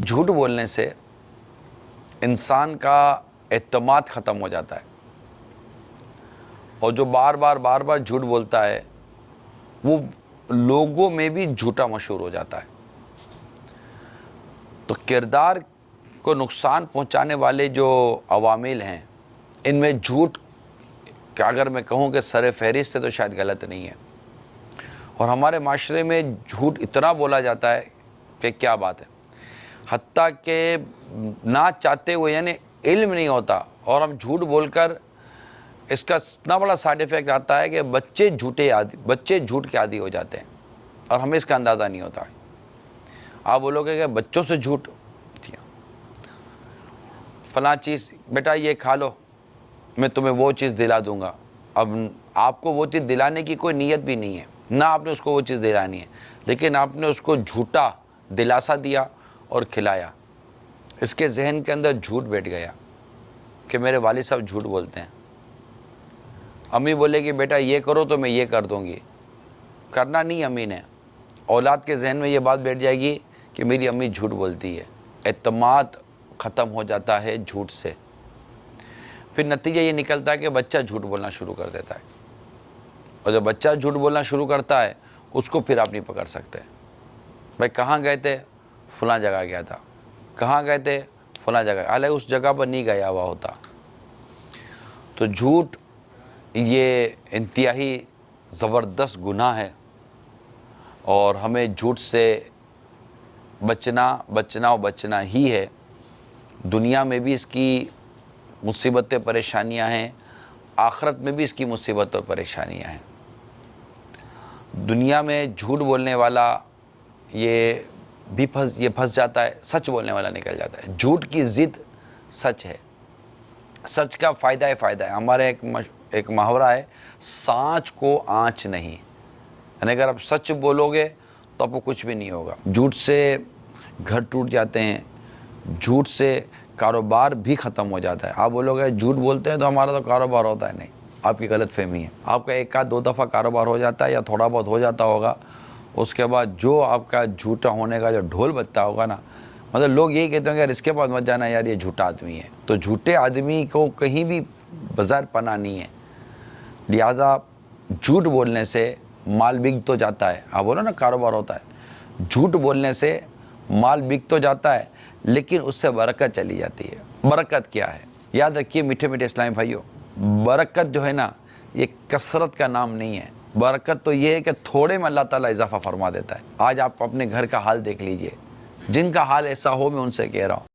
جھوٹ بولنے سے انسان کا اعتماد ختم ہو جاتا ہے، اور جو بار بار جھوٹ بولتا ہے وہ لوگوں میں بھی جھوٹا مشہور ہو جاتا ہے۔ تو کردار کو نقصان پہنچانے والے جو عوامل ہیں، ان میں جھوٹ کہ اگر میں کہوں کہ سر فہرست ہے تو شاید غلط نہیں ہے، اور ہمارے معاشرے میں جھوٹ اتنا بولا جاتا ہے کہ کیا بات ہے، حتیٰ کہ نہ چاہتے ہوئے یعنی علم نہیں ہوتا اور ہم جھوٹ بول کر اس کا اتنا بڑا سائیڈ ایفیکٹ آتا ہے کہ بچے جھوٹ کے عادی ہو جاتے ہیں اور ہمیں اس کا اندازہ نہیں ہوتا۔ آپ بولو گے کہ بچوں سے جھوٹ، فلاں چیز بیٹا یہ کھا لو، میں تمہیں وہ چیز دلا دوں گا۔ اب آپ کو وہ چیز دلانے کی کوئی نیت بھی نہیں ہے، نہ آپ نے اس کو وہ چیز دلانی ہے، لیکن آپ نے اس کو جھوٹا دلاسا دیا اور کھلایا۔ اس کے ذہن کے اندر جھوٹ بیٹھ گیا کہ میرے والد صاحب جھوٹ بولتے ہیں۔ امی بولے کہ بیٹا یہ کرو تو میں یہ کر دوں گی، کرنا نہیں امی نے، اولاد کے ذہن میں یہ بات بیٹھ جائے گی کہ میری امی جھوٹ بولتی ہے۔ اعتماد ختم ہو جاتا ہے جھوٹ سے، پھر نتیجہ یہ نکلتا ہے کہ بچہ جھوٹ بولنا شروع کر دیتا ہے، اور جب بچہ جھوٹ بولنا شروع کرتا ہے اس کو پھر آپ نہیں پکڑ سکتے۔ بھائی کہاں گئے تھے؟ فلاں جگہ گیا تھا۔ کہاں گئے تھے؟ فلاں جگہ، حالانکہ اس جگہ پر نہیں گیا ہوا ہوتا۔ تو جھوٹ یہ انتہائی زبردست گناہ ہے، اور ہمیں جھوٹ سے بچنا ہی ہے۔ دنیا میں بھی اس کی مصیبتیں پریشانیاں ہیں، آخرت میں بھی اس کی مصیبت اور پریشانیاں ہیں۔ دنیا میں جھوٹ بولنے والا یہ پھنس جاتا ہے، سچ بولنے والا نکل جاتا ہے۔ جھوٹ کی ضد سچ ہے، سچ کا فائدہ ہے۔ ہمارے ایک محاورہ ہے، سانچ کو آنچ نہیں، یعنی اگر آپ سچ بولو گے تو آپ کو کچھ بھی نہیں ہوگا۔ جھوٹ سے گھر ٹوٹ جاتے ہیں، جھوٹ سے کاروبار بھی ختم ہو جاتا ہے۔ آپ بولو گے جھوٹ بولتے ہیں تو ہمارا تو کاروبار ہوتا ہے، نہیں، آپ کی غلط فہمی ہے۔ آپ کا ایک دو دفعہ کاروبار ہو جاتا ہے یا تھوڑا بہت ہو جاتا ہوگا، اس کے بعد جو آپ کا جھوٹا ہونے کا جو ڈھول بجتا ہوگا نا، مطلب لوگ یہی کہتے ہیں کہ یار اس کے پاس مت جانا یار، یہ جھوٹا آدمی ہے۔ تو جھوٹے آدمی کو کہیں بھی بظاہر پناہ نہیں ہے، لہٰذا جھوٹ بولنے سے مال بک تو جاتا ہے۔ آپ بولو نا کاروبار ہوتا ہے، جھوٹ بولنے سے مال بک تو جاتا ہے لیکن اس سے برکت چلی جاتی ہے۔ برکت کیا ہے؟ یاد رکھیے میٹھے میٹھے اسلامی بھائیوں، برکت جو ہے نا یہ کثرت کا نام نہیں ہے۔ برکت تو یہ ہے کہ تھوڑے میں اللہ تعالیٰ اضافہ فرما دیتا ہے۔ آج آپ اپنے گھر کا حال دیکھ لیجئے، جن کا حال ایسا ہو میں ان سے کہہ رہا ہوں۔